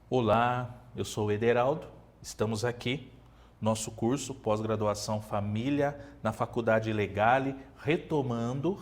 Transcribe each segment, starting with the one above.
Olá, eu sou o Ederaldo, estamos aqui, nosso curso pós-graduação Família na Faculdade Legale, retomando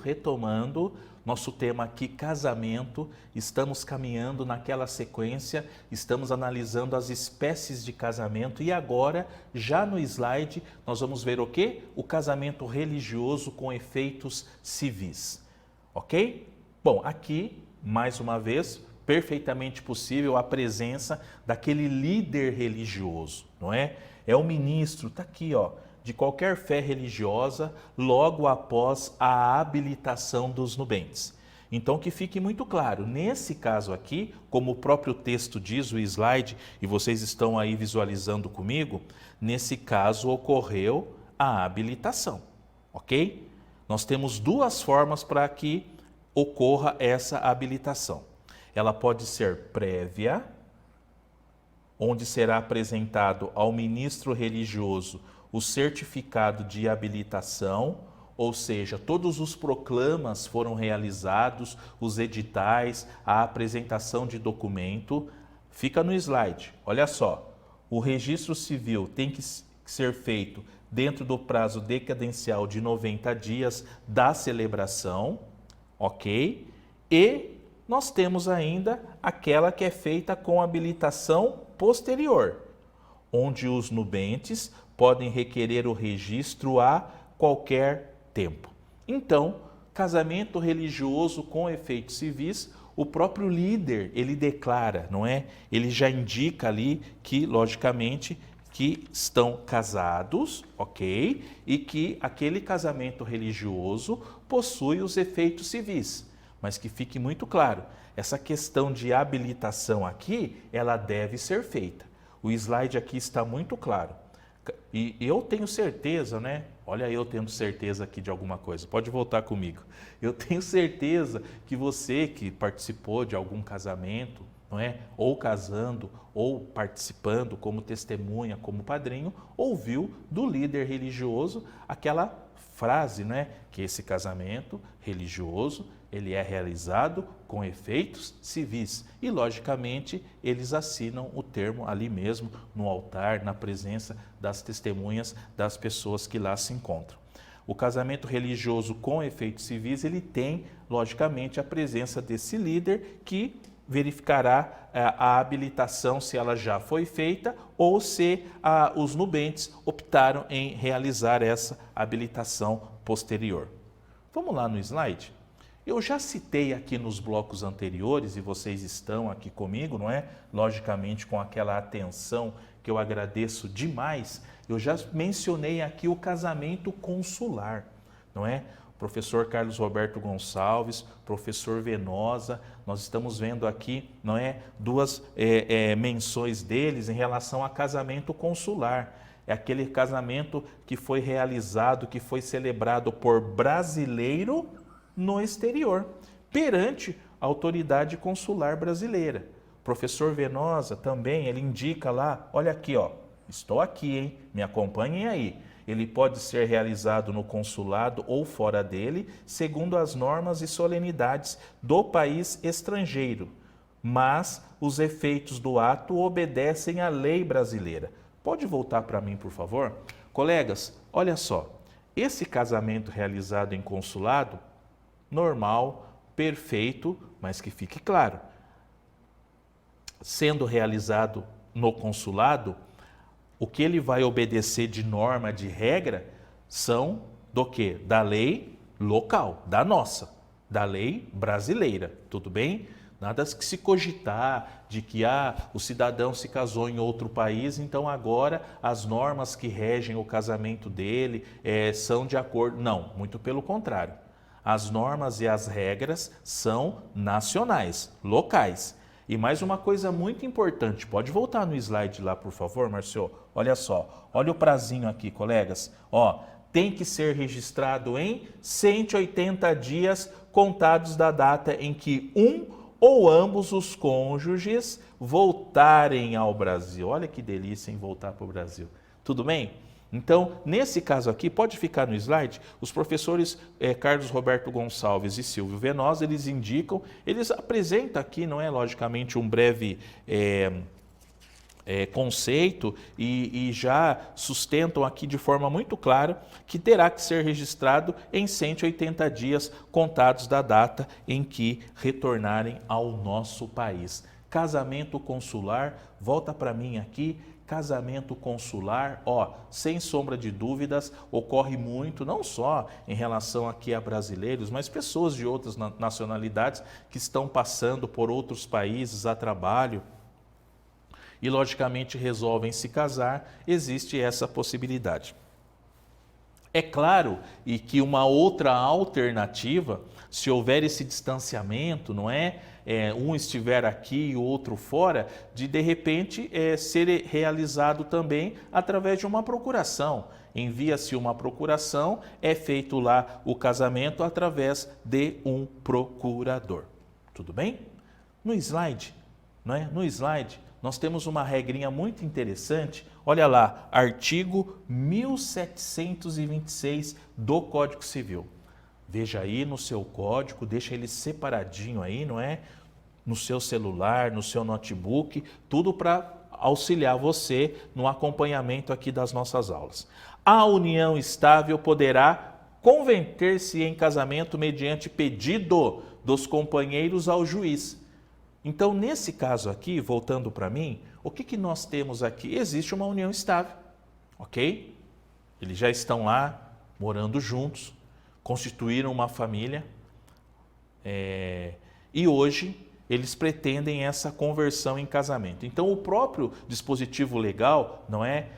nosso tema aqui, casamento. Estamos caminhando naquela sequência, estamos analisando as espécies de casamento e agora, já no slide, nós vamos ver o quê? O casamento religioso com efeitos civis, ok? Bom, aqui, mais uma vez, perfeitamente possível a presença daquele líder religioso, não é? É o ministro, está aqui, ó, de qualquer fé religiosa, logo após a habilitação dos nubentes. Então, que fique muito claro, nesse caso aqui, como o próprio texto diz, o slide, e vocês estão aí visualizando comigo, nesse caso ocorreu a habilitação, ok? Nós temos duas formas para que ocorra essa habilitação. Ela pode ser prévia, onde será apresentado ao ministro religioso o certificado de habilitação, ou seja, todos os proclamas foram realizados, os editais, a apresentação de documento. Fica no slide, olha só, o registro civil tem que ser feito dentro do prazo decadencial de 90 dias da celebração, ok? E nós temos ainda aquela que é feita com habilitação posterior, onde os nubentes podem requerer o registro a qualquer tempo. Então, casamento religioso com efeitos civis, o próprio líder, ele declara, não é? Ele já indica ali que, logicamente, que estão casados, ok? E que aquele casamento religioso possui os efeitos civis. Mas que fique muito claro, essa questão de habilitação aqui, ela deve ser feita. O slide aqui está muito claro. E eu tenho certeza, né? Olha, eu tendo certeza aqui de alguma coisa. Pode voltar comigo. Eu tenho certeza que você que participou de algum casamento, não é? Ou casando, ou participando como testemunha, como padrinho, ouviu do líder religioso aquela frase, né? Que esse casamento religioso, ele é realizado com efeitos civis. E, logicamente, eles assinam o termo ali mesmo, no altar, na presença das testemunhas das pessoas que lá se encontram. O casamento religioso com efeitos civis, ele tem, logicamente, a presença desse líder que verificará a habilitação, se ela já foi feita ou se os nubentes optaram em realizar essa habilitação posterior. Vamos lá no slide? Eu já citei aqui nos blocos anteriores, e vocês estão aqui comigo, não é? Logicamente com aquela atenção que eu agradeço demais, eu já mencionei aqui o casamento consular, não é? Professor Carlos Roberto Gonçalves, professor Venosa, nós estamos vendo aqui, não é, duas menções deles em relação a casamento consular. É aquele casamento que foi realizado, que foi celebrado por brasileiro no exterior, perante a autoridade consular brasileira. Professor Venosa também, ele indica lá, olha aqui, ó, estou aqui, hein? Me acompanhem aí. Ele pode ser realizado no consulado ou fora dele, segundo as normas e solenidades do país estrangeiro, mas os efeitos do ato obedecem à lei brasileira. Pode voltar para mim, por favor? Colegas, olha só, esse casamento realizado em consulado, normal, perfeito, mas que fique claro, sendo realizado no consulado, o que ele vai obedecer de norma, de regra, são do quê? Da lei local, da nossa, da lei brasileira, tudo bem? Nada que se cogitar de que o cidadão se casou em outro país, então agora as normas que regem o casamento dele são de acordo. Não, muito pelo contrário. As normas e as regras são nacionais, locais. E mais uma coisa muito importante, pode voltar no slide lá, por favor, Marcio? Olha só, olha o prazinho aqui, colegas. Ó, tem que ser registrado em 180 dias contados da data em que um ou ambos os cônjuges voltarem ao Brasil. Olha que delícia em voltar para o Brasil. Tudo bem? Então, nesse caso aqui, pode ficar no slide, os professores Carlos Roberto Gonçalves e Silvio Venosa, eles indicam, eles apresentam aqui, não é logicamente um breve conceito e já sustentam aqui de forma muito clara que terá que ser registrado em 180 dias contados da data em que retornarem ao nosso país. Casamento consular, volta para mim aqui, casamento consular, sem sombra de dúvidas, ocorre muito, não só em relação aqui a brasileiros, mas pessoas de outras nacionalidades que estão passando por outros países a trabalho e, logicamente, resolvem se casar, existe essa possibilidade. É claro e que uma outra alternativa, se houver esse distanciamento, não é? Um estiver aqui e o outro fora, de repente ser realizado também através de uma procuração. Envia-se uma procuração, é feito lá o casamento através de um procurador. Tudo bem? No slide, não é? No slide, nós temos uma regrinha muito interessante. Olha lá, artigo 1726 do Código Civil. Veja aí no seu código, deixa ele separadinho aí, não é? No seu celular, no seu notebook, tudo para auxiliar você no acompanhamento aqui das nossas aulas. A união estável poderá converter-se em casamento mediante pedido dos companheiros ao juiz. Então, nesse caso aqui, voltando para mim, o que nós temos aqui? Existe uma união estável, ok? Eles já estão lá, morando juntos, constituíram uma família e hoje eles pretendem essa conversão em casamento. Então, o próprio dispositivo legal, não é?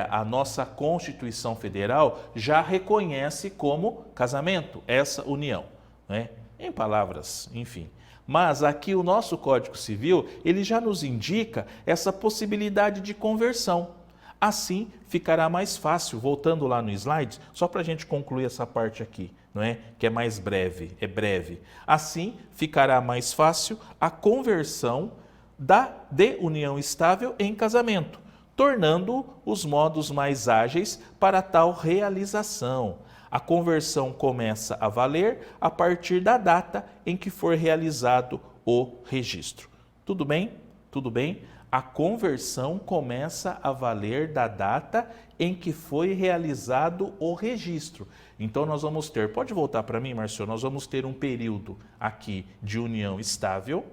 A nossa Constituição Federal já reconhece como casamento essa união, não é? Em palavras, enfim. Mas aqui o nosso Código Civil, ele já nos indica essa possibilidade de conversão. Assim, ficará mais fácil, voltando lá no slide, só para a gente concluir essa parte aqui, não é? Que é mais breve, é breve. Assim, ficará mais fácil a conversão de união estável em casamento, tornando os modos mais ágeis para tal realização. A conversão começa a valer a partir da data em que for realizado o registro. Tudo bem? Tudo bem? A conversão começa a valer da data em que foi realizado o registro. Então, nós vamos ter, pode voltar para mim, Marcio, nós vamos ter um período aqui de união estável.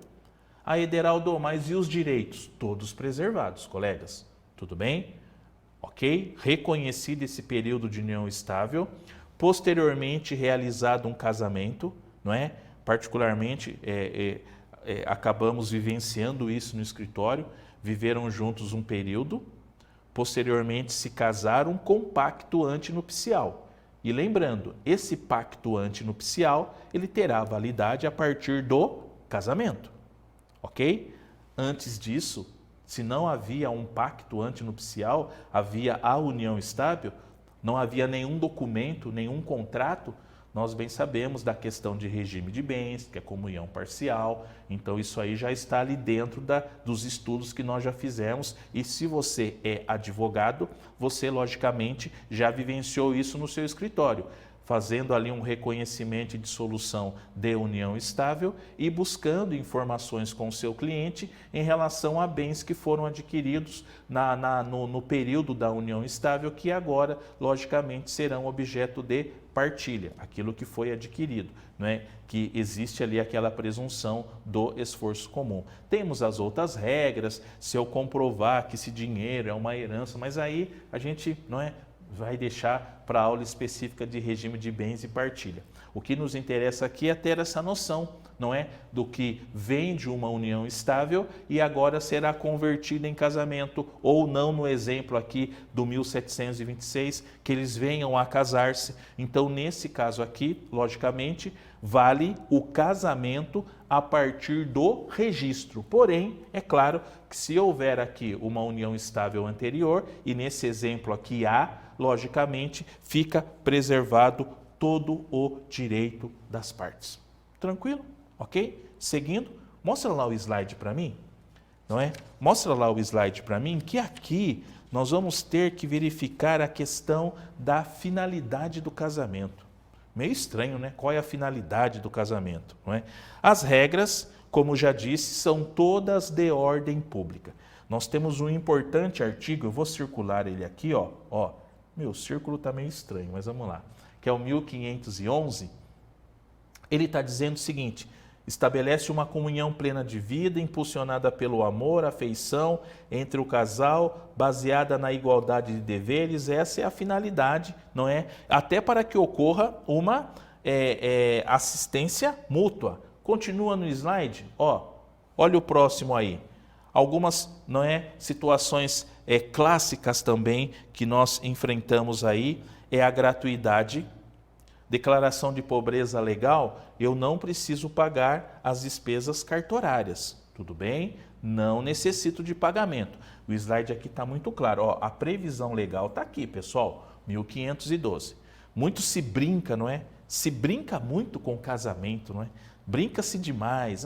A Ederaldo, mas e os direitos? Todos preservados, colegas. Tudo bem? Ok? Reconhecido esse período de união estável. Posteriormente realizado um casamento, não é? Particularmente, acabamos vivenciando isso no escritório, viveram juntos um período, posteriormente se casaram com pacto antinupcial. E lembrando, esse pacto antinupcial, ele terá validade a partir do casamento, ok? Antes disso, se não havia um pacto antinupcial, havia a união estável, não havia nenhum documento, nenhum contrato, nós bem sabemos da questão de regime de bens, que é comunhão parcial, então isso aí já está ali dentro dos estudos que nós já fizemos, e se você é advogado, você logicamente já vivenciou isso no seu escritório, fazendo ali um reconhecimento e dissolução de união estável e buscando informações com o seu cliente em relação a bens que foram adquiridos no período da união estável, que agora, logicamente, serão objeto de partilha, aquilo que foi adquirido, não é? Que existe ali aquela presunção do esforço comum. Temos as outras regras, se eu comprovar que esse dinheiro é uma herança, mas aí a gente, não é? Vai deixar para a aula específica de regime de bens e partilha. O que nos interessa aqui é ter essa noção, não é? Do que vem de uma união estável e agora será convertida em casamento, ou não no exemplo aqui do 1726, que eles venham a casar-se. Então, nesse caso aqui, logicamente, vale o casamento a partir do registro. Porém, é claro que se houver aqui uma união estável anterior, e nesse exemplo aqui há, logicamente, fica preservado todo o direito das partes. Tranquilo? Ok? Seguindo, mostra lá o slide para mim, não é? Mostra lá o slide para mim, que aqui nós vamos ter que verificar a questão da finalidade do casamento. Meio estranho, né? Qual é a finalidade do casamento, não é? As regras, como já disse, são todas de ordem pública. Nós temos um importante artigo, eu vou circular ele aqui, ó. Meu círculo está meio estranho, mas vamos lá. Que é o 1511. Ele está dizendo o seguinte: estabelece uma comunhão plena de vida, impulsionada pelo amor, afeição entre o casal, baseada na igualdade de deveres. Essa é a finalidade, não é? Até para que ocorra uma assistência mútua. Continua no slide, olha o próximo aí. Algumas, não é, situações clássicas também que nós enfrentamos aí é a gratuidade. Declaração de pobreza legal, eu não preciso pagar as despesas cartorárias, tudo bem? Não necessito de pagamento. O slide aqui está muito claro, a previsão legal está aqui, pessoal, 1512. Muito se brinca, não é? Se brinca muito com o casamento, não é? Brinca-se demais,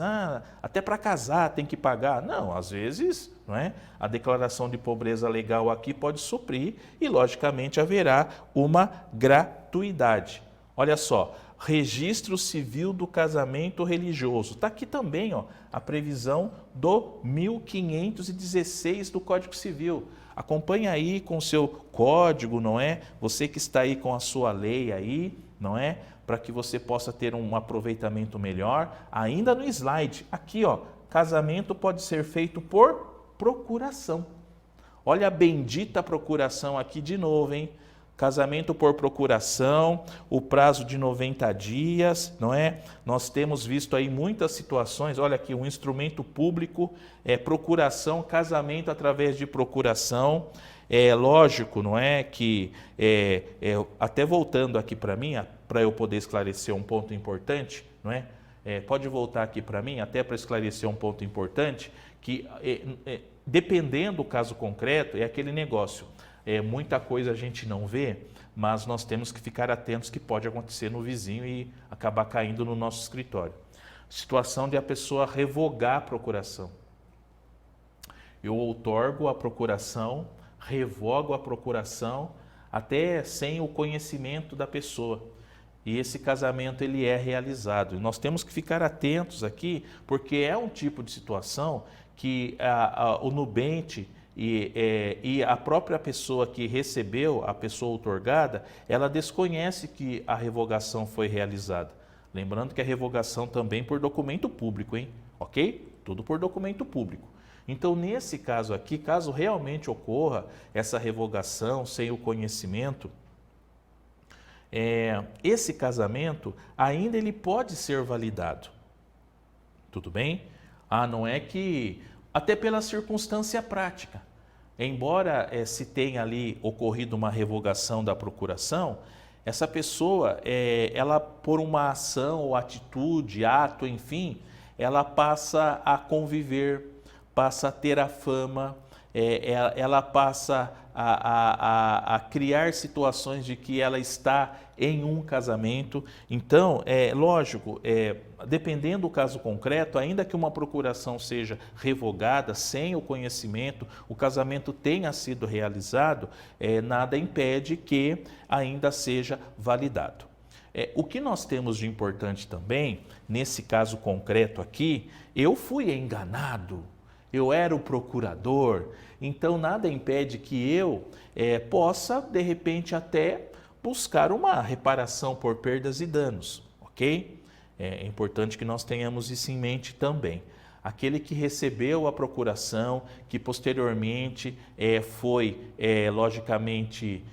até para casar tem que pagar. Não, às vezes, não é? A declaração de pobreza legal aqui pode suprir e, logicamente, haverá uma gratuidade. Olha só, registro civil do casamento religioso. Está aqui também a previsão do 1516 do Código Civil. Acompanhe aí com o seu código, não é? Você que está aí com a sua lei aí, não é? Para que você possa ter um aproveitamento melhor. Ainda no slide, aqui casamento pode ser feito por procuração. Olha a bendita procuração aqui de novo, hein? Casamento por procuração, o prazo de 90 dias, não é? Nós temos visto aí muitas situações, olha aqui, um instrumento público, procuração, casamento através de procuração. É lógico, não é, que, até voltando aqui para mim, para eu poder esclarecer um ponto importante, não é? Pode voltar aqui para mim, até para esclarecer um ponto importante, que dependendo do caso concreto, é aquele negócio. Muita coisa a gente não vê, mas nós temos que ficar atentos que pode acontecer no vizinho e acabar caindo no nosso escritório. Situação de a pessoa revogar a procuração. Eu outorgo a procuração, revogo a procuração, até sem o conhecimento da pessoa. E esse casamento ele é realizado. E nós temos que ficar atentos aqui, porque é um tipo de situação que o nubente e a própria pessoa que recebeu, a pessoa outorgada, ela desconhece que a revogação foi realizada. Lembrando que a revogação também por documento público, hein? Ok? Tudo por documento público. Então, nesse caso aqui, caso realmente ocorra essa revogação sem o conhecimento, esse casamento ainda ele pode ser validado. Tudo bem? Não é que, até pela circunstância prática, embora se tenha ali ocorrido uma revogação da procuração, essa pessoa, ela por uma ação ou atitude, ato, enfim, ela passa a conviver, passa a ter a fama, ela passa a criar situações de que ela está em um casamento. Então, lógico, dependendo do caso concreto, ainda que uma procuração seja revogada sem o conhecimento, o casamento tenha sido realizado, nada impede que ainda seja validado. O que nós temos de importante também, nesse caso concreto aqui, eu fui enganado, eu era o procurador, então nada impede que eu possa, de repente, até buscar uma reparação por perdas e danos, ok? É importante que nós tenhamos isso em mente também. Aquele que recebeu a procuração, que posteriormente foi, logicamente,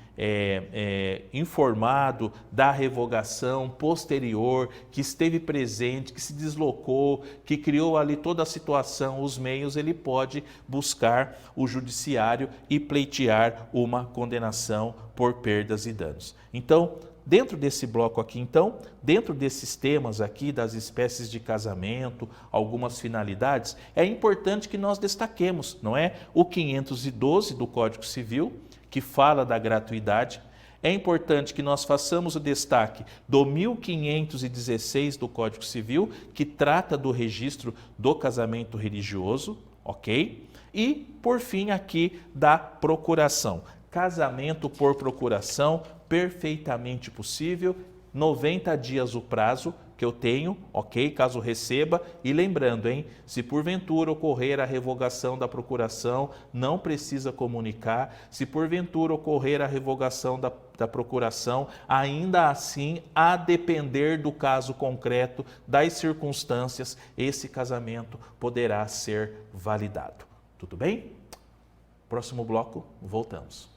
informado da revogação posterior, que esteve presente, que se deslocou, que criou ali toda a situação, os meios, ele pode buscar o judiciário e pleitear uma condenação por perdas e danos. Então, dentro desse bloco aqui, então, dentro desses temas aqui das espécies de casamento, algumas finalidades, é importante que nós destaquemos, não é? O 512 do Código Civil, que fala da gratuidade. É importante que nós façamos o destaque do 1516 do Código Civil, que trata do registro do casamento religioso, ok? E, por fim, aqui da procuração. Casamento por procuração, perfeitamente possível, 90 dias o prazo, que eu tenho, ok? Caso receba, e lembrando, hein? Se porventura ocorrer a revogação da procuração, não precisa comunicar. Se porventura ocorrer a revogação da procuração, ainda assim, a depender do caso concreto, das circunstâncias, esse casamento poderá ser validado. Tudo bem? Próximo bloco, voltamos.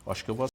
Acho que eu vou